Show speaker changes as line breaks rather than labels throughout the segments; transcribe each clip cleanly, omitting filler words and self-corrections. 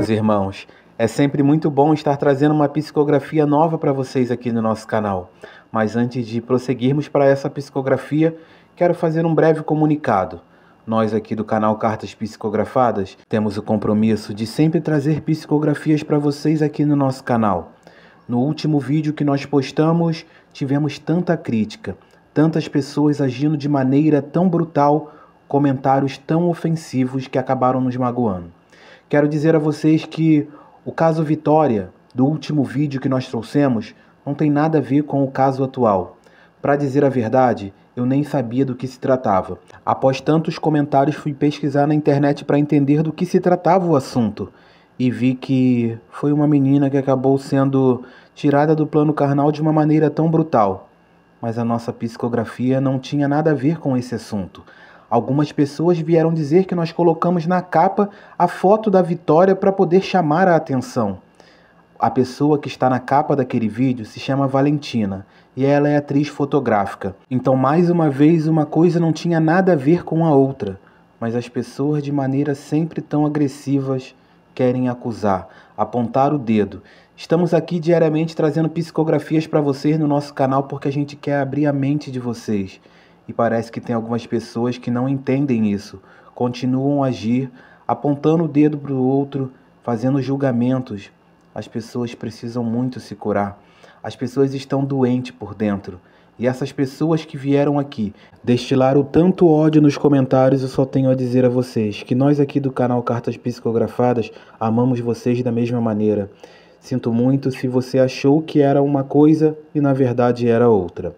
meus irmãos. É sempre muito bom estar trazendo uma psicografia nova para vocês aqui no nosso canal. Mas antes de prosseguirmos para essa psicografia, quero fazer um breve comunicado. Nós aqui do canal Cartas Psicografadas temos o compromisso de sempre trazer psicografias para vocês aqui no nosso canal. No último vídeo que nós postamos, tivemos tanta crítica, tantas pessoas agindo de maneira tão brutal, comentários tão ofensivos que acabaram nos magoando. Quero dizer a vocês que o caso Vitória, do último vídeo que nós trouxemos, não tem nada a ver com o caso atual. Para dizer a verdade, eu nem sabia do que se tratava. Após tantos comentários, fui pesquisar na internet para entender do que se tratava o assunto. E vi que foi uma menina que acabou sendo tirada do plano carnal de uma maneira tão brutal. Mas a nossa psicografia não tinha nada a ver com esse assunto. Algumas pessoas vieram dizer que nós colocamos na capa a foto da Vitória para poder chamar a atenção. A pessoa que está na capa daquele vídeo se chama Valentina e ela é atriz fotográfica. Então, mais uma vez, uma coisa não tinha nada a ver com a outra. Mas as pessoas, de maneira sempre tão agressivas, querem acusar, apontar o dedo. Estamos aqui diariamente trazendo psicografias para vocês no nosso canal porque a gente quer abrir a mente de vocês. E parece que tem algumas pessoas que não entendem isso, continuam a agir, apontando o dedo para o outro, fazendo julgamentos. As pessoas precisam muito se curar. As pessoas estão doentes por dentro. E essas pessoas que vieram aqui destilaram tanto ódio nos comentários, eu só tenho a dizer a vocês que nós aqui do canal Cartas Psicografadas amamos vocês da mesma maneira. Sinto muito se você achou que era uma coisa e na verdade era outra.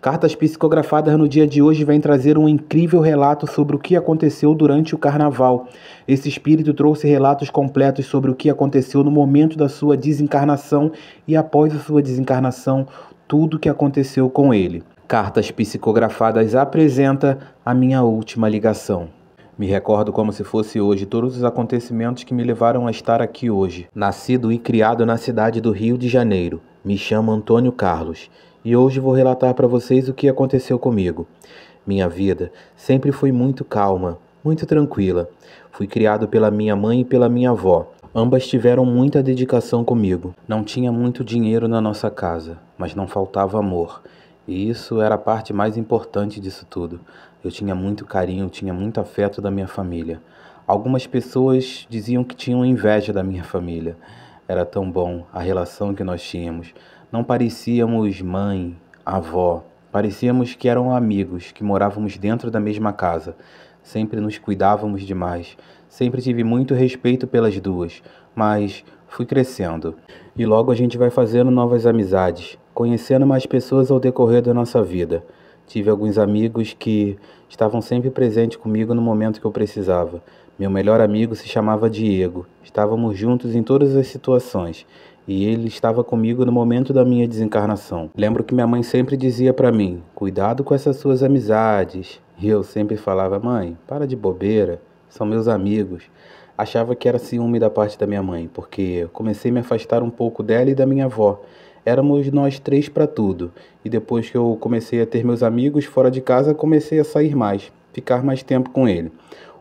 Cartas Psicografadas no dia de hoje vem trazer um incrível relato sobre o que aconteceu durante o carnaval. Esse espírito trouxe relatos completos sobre o que aconteceu no momento da sua desencarnação e após a sua desencarnação, tudo o que aconteceu com ele. Cartas Psicografadas apresenta a minha última ligação. Me recordo como se fosse hoje todos os acontecimentos que me levaram a estar aqui hoje. Nascido e criado na cidade do Rio de Janeiro, me chamo Antônio Carlos. E hoje vou relatar para vocês o que aconteceu comigo. Minha vida sempre foi muito calma, muito tranquila. Fui criado pela minha mãe e pela minha avó. Ambas tiveram muita dedicação comigo. Não tinha muito dinheiro na nossa casa, mas não faltava amor. E isso era a parte mais importante disso tudo. Eu tinha muito carinho, tinha muito afeto da minha família. Algumas pessoas diziam que tinham inveja da minha família. Era tão bom a relação que nós tínhamos. Não parecíamos mãe, avó, parecíamos que eram amigos, que morávamos dentro da mesma casa. Sempre nos cuidávamos demais, sempre tive muito respeito pelas duas, mas fui crescendo. E logo a gente vai fazendo novas amizades, conhecendo mais pessoas ao decorrer da nossa vida. Tive alguns amigos que estavam sempre presentes comigo no momento que eu precisava. Meu melhor amigo se chamava Diego, estávamos juntos em todas as situações. E ele estava comigo no momento da minha desencarnação. Lembro que minha mãe sempre dizia para mim, cuidado com essas suas amizades. E eu sempre falava, mãe, para de bobeira, são meus amigos. Achava que era ciúme da parte da minha mãe, porque eu comecei a me afastar um pouco dela e da minha avó. Éramos nós três para tudo. E depois que eu comecei a ter meus amigos fora de casa, comecei a sair mais, ficar mais tempo com ele.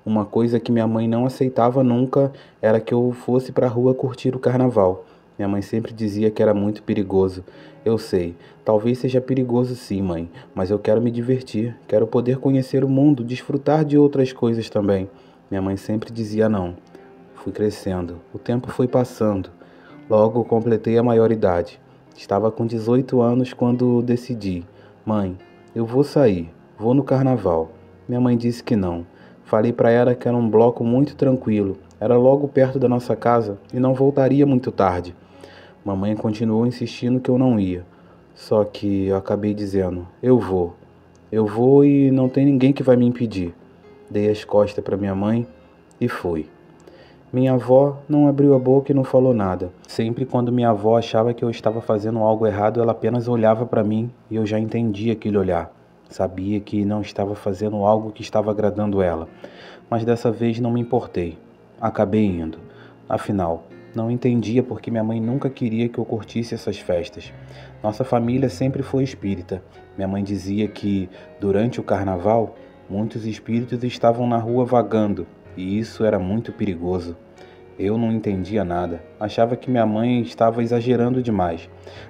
Uma coisa que minha mãe não aceitava nunca era que eu fosse para a rua curtir o carnaval. Minha mãe sempre dizia que era muito perigoso. Eu sei, talvez seja perigoso sim, mãe, mas eu quero me divertir, quero poder conhecer o mundo, desfrutar de outras coisas também. Minha mãe sempre dizia não. Fui crescendo, o tempo foi passando. Logo completei a maioridade. Estava com 18 anos quando decidi. Mãe, eu vou sair, vou no carnaval. Minha mãe disse que não. Falei para ela que era um bloco muito tranquilo. Era logo perto da nossa casa e não voltaria muito tarde. Mamãe continuou insistindo que eu não ia. Só que eu acabei dizendo, eu vou e não tem ninguém que vai me impedir. Dei as costas para minha mãe e fui. Minha avó não abriu a boca e não falou nada. Sempre quando minha avó achava que eu estava fazendo algo errado, ela apenas olhava para mim e eu já entendia aquele olhar. Sabia que não estava fazendo algo que estava agradando ela. Mas dessa vez não me importei. Acabei indo. Afinal, não entendia porque minha mãe nunca queria que eu curtisse essas festas. Nossa família sempre foi espírita. Minha mãe dizia que, durante o carnaval, muitos espíritos estavam na rua vagando, e isso era muito perigoso. Eu não entendia nada. Achava que minha mãe estava exagerando demais.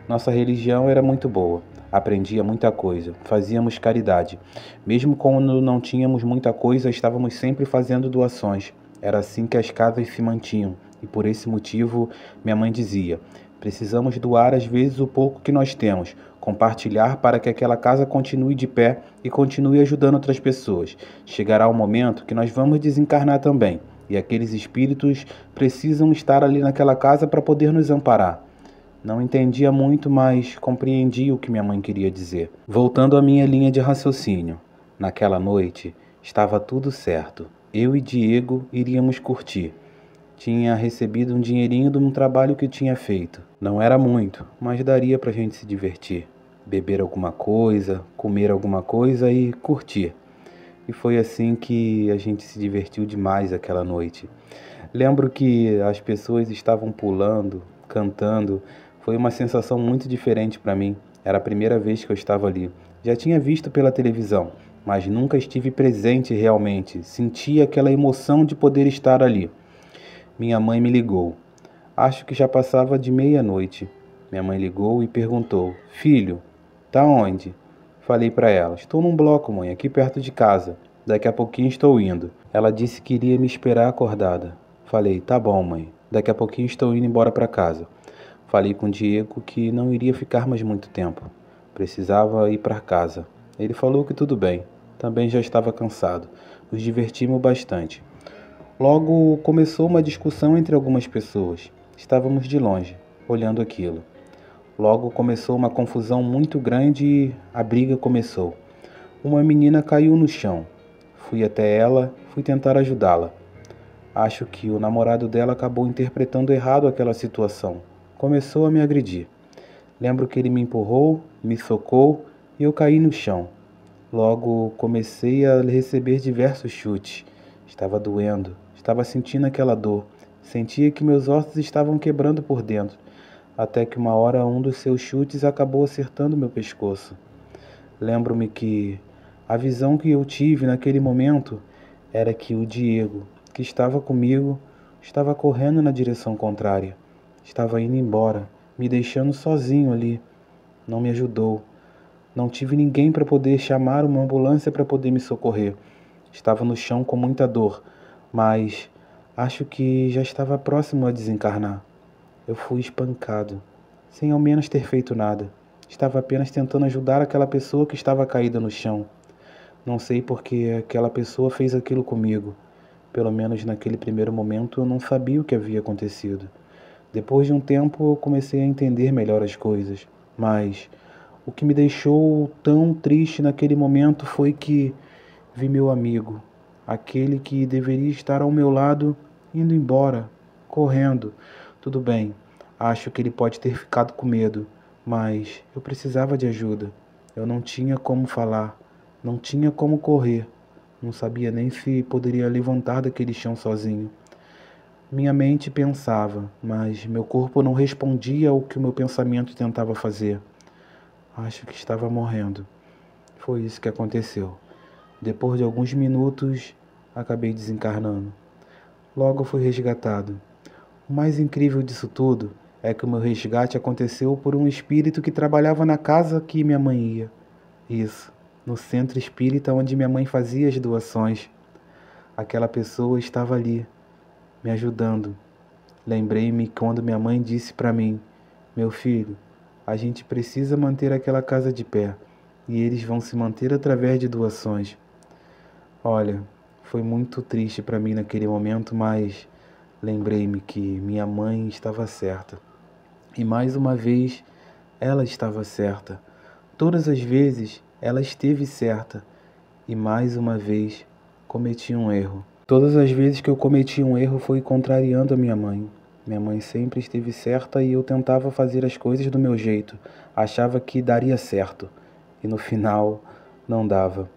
Nossa religião era muito boa. Aprendia muita coisa. Fazíamos caridade. Mesmo quando não tínhamos muita coisa, estávamos sempre fazendo doações. Era assim que as casas se mantinham. E por esse motivo, minha mãe dizia: precisamos doar às vezes o pouco que nós temos, compartilhar para que aquela casa continue de pé e continue ajudando outras pessoas. Chegará o momento que nós vamos desencarnar também. E aqueles espíritos precisam estar ali naquela casa para poder nos amparar. Não entendia muito, mas compreendia o que minha mãe queria dizer. Voltando à minha linha de raciocínio. Naquela noite, estava tudo certo. Eu e Diego iríamos curtir. Tinha recebido um dinheirinho de um trabalho que tinha feito. Não era muito, mas daria para a gente se divertir. Beber alguma coisa, comer alguma coisa e curtir. E foi assim que a gente se divertiu demais aquela noite. Lembro que as pessoas estavam pulando, cantando. Foi uma sensação muito diferente para mim. Era a primeira vez que eu estava ali. Já tinha visto pela televisão, mas nunca estive presente realmente. Senti aquela emoção de poder estar ali. Minha mãe me ligou. Acho que já passava de meia-noite. Minha mãe ligou e perguntou: Filho, tá onde? Falei para ela: estou num bloco, mãe, aqui perto de casa. Daqui a pouquinho estou indo. Ela disse que iria me esperar acordada. Falei: tá bom, mãe. Daqui a pouquinho estou indo embora para casa. Falei com o Diego que não iria ficar mais muito tempo. Precisava ir para casa. Ele falou que tudo bem. Também já estava cansado. Nos divertimos bastante. Logo começou uma discussão entre algumas pessoas. Estávamos de longe, olhando aquilo. Logo começou uma confusão muito grande e a briga começou. Uma menina caiu no chão. Fui até ela, fui tentar ajudá-la. Acho que o namorado dela acabou interpretando errado aquela situação. Começou a me agredir. Lembro que ele me empurrou, me socou e eu caí no chão. Logo comecei a receber diversos chutes. Estava doendo, estava sentindo aquela dor. Sentia que meus ossos estavam quebrando por dentro. Até que uma hora um dos seus chutes acabou acertando meu pescoço. Lembro-me que a visão que eu tive naquele momento era que o Diego, que estava comigo, estava correndo na direção contrária. Estava indo embora, me deixando sozinho ali. Não me ajudou. Não tive ninguém para poder chamar uma ambulância para poder me socorrer. Estava no chão com muita dor, mas acho que já estava próximo a desencarnar. Eu fui espancado, sem ao menos ter feito nada. Estava apenas tentando ajudar aquela pessoa que estava caída no chão. Não sei por que aquela pessoa fez aquilo comigo. Pelo menos naquele primeiro momento eu não sabia o que havia acontecido. Depois de um tempo eu comecei a entender melhor as coisas. Mas o que me deixou tão triste naquele momento foi que vi meu amigo, aquele que deveria estar ao meu lado, indo embora, correndo. Tudo bem, acho que ele pode ter ficado com medo, mas eu precisava de ajuda. Eu não tinha como falar, não tinha como correr, não sabia nem se poderia levantar daquele chão sozinho. Minha mente pensava, mas meu corpo não respondia ao que o meu pensamento tentava fazer. Acho que estava morrendo. Foi isso que aconteceu. Depois de alguns minutos, acabei desencarnando. Logo fui resgatado. O mais incrível disso tudo é que o meu resgate aconteceu por um espírito que trabalhava na casa que minha mãe ia. Isso, no centro espírita onde minha mãe fazia as doações. Aquela pessoa estava ali, me ajudando. Lembrei-me quando minha mãe disse para mim: meu filho, a gente precisa manter aquela casa de pé e eles vão se manter através de doações. Olha, foi muito triste para mim naquele momento, mas lembrei-me que minha mãe estava certa. E mais uma vez, ela estava certa. Todas as vezes, ela esteve certa. E mais uma vez, cometi um erro. Todas as vezes que eu cometi um erro foi contrariando a minha mãe. Minha mãe sempre esteve certa e eu tentava fazer as coisas do meu jeito. Achava que daria certo. E no final, não dava.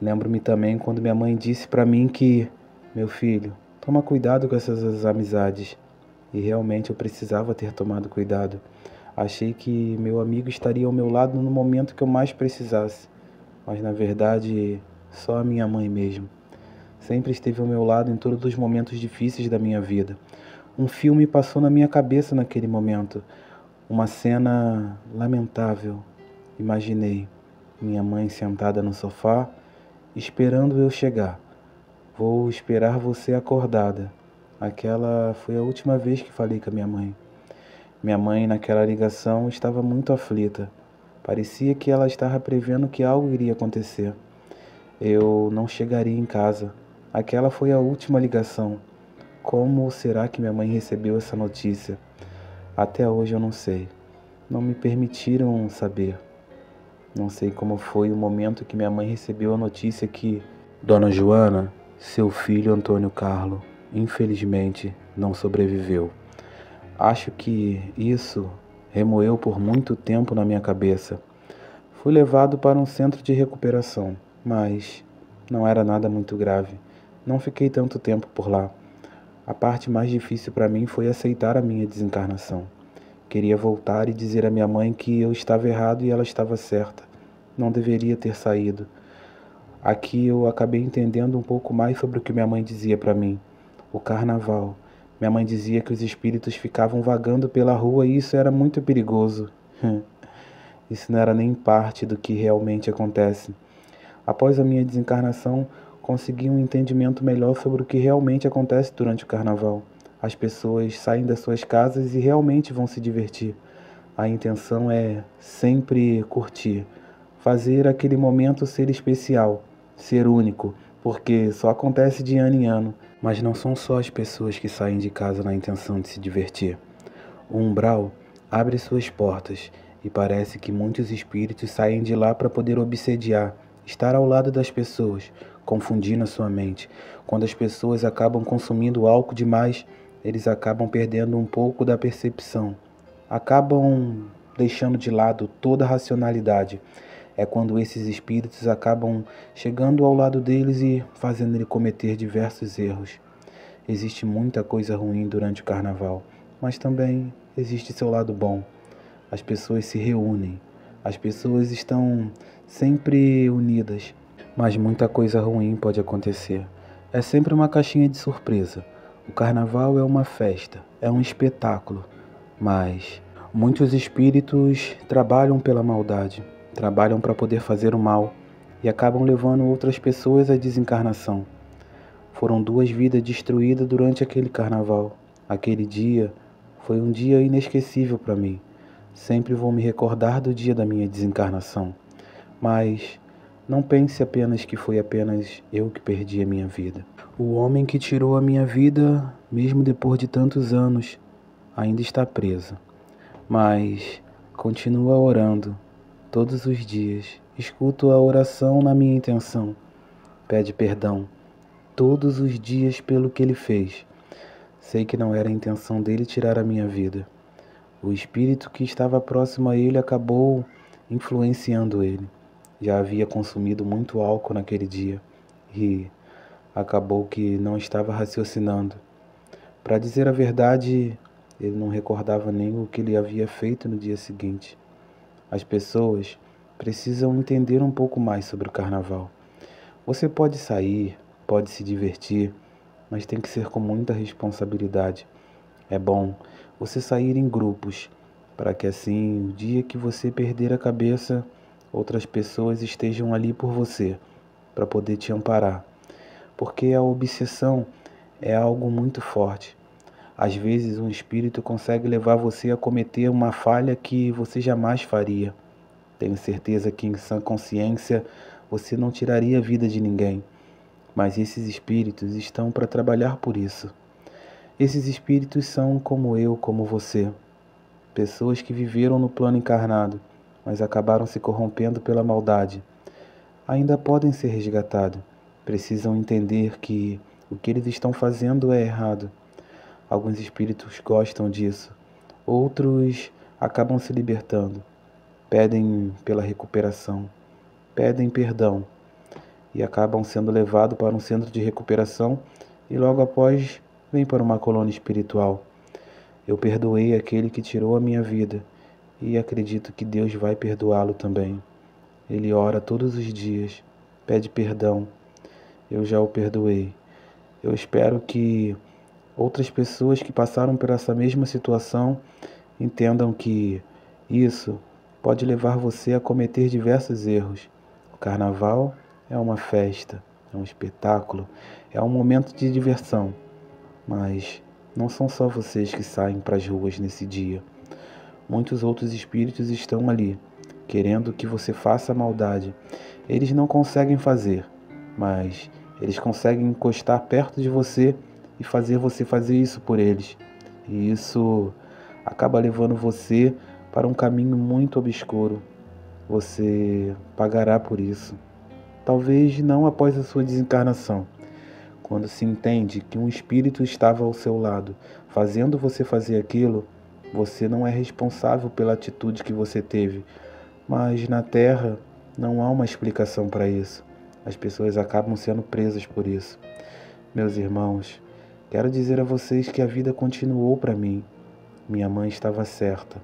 Lembro-me também quando minha mãe disse para mim que: meu filho, toma cuidado com essas amizades. E realmente eu precisava ter tomado cuidado. Achei que meu amigo estaria ao meu lado no momento que eu mais precisasse. Mas na verdade, só a minha mãe mesmo. Sempre esteve ao meu lado em todos os momentos difíceis da minha vida. Um filme passou na minha cabeça naquele momento. Uma cena lamentável. Imaginei minha mãe sentada no sofá, esperando eu chegar. Vou esperar você acordada. Aquela foi a última vez que falei com a minha mãe. Minha mãe, naquela ligação, estava muito aflita. Parecia que ela estava prevendo que algo iria acontecer. Eu não chegaria em casa. Aquela foi a última ligação. Como será que minha mãe recebeu essa notícia? Até hoje eu não sei. Não me permitiram saber. Não sei como foi o momento que minha mãe recebeu a notícia que Dona Joana, seu filho Antônio Carlo, infelizmente não sobreviveu. Acho que isso remoeu por muito tempo na minha cabeça. Fui levado para um centro de recuperação, mas não era nada muito grave. Não fiquei tanto tempo por lá. A parte mais difícil para mim foi aceitar a minha desencarnação. Queria voltar e dizer à minha mãe que eu estava errado e ela estava certa. Não deveria ter saído. Aqui eu acabei entendendo um pouco mais sobre o que minha mãe dizia para mim. O carnaval. Minha mãe dizia que os espíritos ficavam vagando pela rua e isso era muito perigoso. Isso não era nem parte do que realmente acontece. Após a minha desencarnação, consegui um entendimento melhor sobre o que realmente acontece durante o carnaval. As pessoas saem das suas casas e realmente vão se divertir. A intenção é sempre curtir, fazer aquele momento ser especial, ser único, porque só acontece de ano em ano. Mas não são só as pessoas que saem de casa na intenção de se divertir. O umbral abre suas portas e parece que muitos espíritos saem de lá para poder obsediar, estar ao lado das pessoas, confundindo a sua mente. Quando as pessoas acabam consumindo álcool demais, eles acabam perdendo um pouco da percepção. Acabam deixando de lado toda a racionalidade. É quando esses espíritos acabam chegando ao lado deles e fazendo ele cometer diversos erros. Existe muita coisa ruim durante o carnaval, mas também existe seu lado bom. As pessoas se reúnem, as pessoas estão sempre unidas, mas muita coisa ruim pode acontecer. É sempre uma caixinha de surpresa. O carnaval é uma festa, é um espetáculo, mas muitos espíritos trabalham pela maldade, trabalham para poder fazer o mal e acabam levando outras pessoas à desencarnação. Foram 2 vidas destruídas durante aquele carnaval. Aquele dia foi um dia inesquecível para mim. Sempre vou me recordar do dia da minha desencarnação. Mas não pense apenas que foi apenas eu que perdi a minha vida. O homem que tirou a minha vida, mesmo depois de tantos anos, ainda está preso. Mas continua orando todos os dias. Escuto a oração na minha intenção. Pede perdão todos os dias pelo que ele fez. Sei que não era a intenção dele tirar a minha vida. O espírito que estava próximo a ele acabou influenciando ele. Já havia consumido muito álcool naquele dia e acabou que não estava raciocinando. Para dizer a verdade, ele não recordava nem o que ele havia feito no dia seguinte. As pessoas precisam entender um pouco mais sobre o carnaval. Você pode sair, pode se divertir, mas tem que ser com muita responsabilidade. É bom você sair em grupos, para que assim, o dia que você perder a cabeça, outras pessoas estejam ali por você, para poder te amparar. Porque a obsessão é algo muito forte. Às vezes um espírito consegue levar você a cometer uma falha que você jamais faria. Tenho certeza que em sã consciência você não tiraria a vida de ninguém. Mas esses espíritos estão para trabalhar por isso. Esses espíritos são como eu, como você. Pessoas que viveram no plano encarnado, mas acabaram se corrompendo pela maldade. Ainda podem ser resgatados. Precisam entender que o que eles estão fazendo é errado. Alguns espíritos gostam disso. Outros acabam se libertando. Pedem pela recuperação. Pedem perdão. E acabam sendo levados para um centro de recuperação e logo após vêm para uma colônia espiritual. Eu perdoei aquele que tirou a minha vida e acredito que Deus vai perdoá-lo também. Ele ora todos os dias, pede perdão. Eu já o perdoei. Eu espero que outras pessoas que passaram por essa mesma situação entendam que isso pode levar você a cometer diversos erros. O carnaval é uma festa, é um espetáculo, é um momento de diversão, mas não são só vocês que saem para as ruas nesse dia. Muitos outros espíritos estão ali, querendo que você faça maldade. Eles não conseguem fazer, mas eles conseguem encostar perto de você e fazer você fazer isso por eles. E isso acaba levando você para um caminho muito obscuro. Você pagará por isso. Talvez não após a sua desencarnação, quando se entende que um espírito estava ao seu lado, fazendo você fazer aquilo. Você não é responsável pela atitude que você teve, mas na Terra não há uma explicação para isso. As pessoas acabam sendo presas por isso. Meus irmãos, quero dizer a vocês que a vida continuou para mim. Minha mãe estava certa.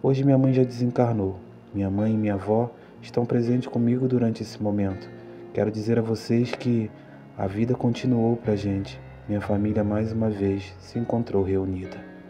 Hoje minha mãe já desencarnou. Minha mãe e minha avó estão presentes comigo durante esse momento. Quero dizer a vocês que a vida continuou para a gente. Minha família mais uma vez se encontrou reunida.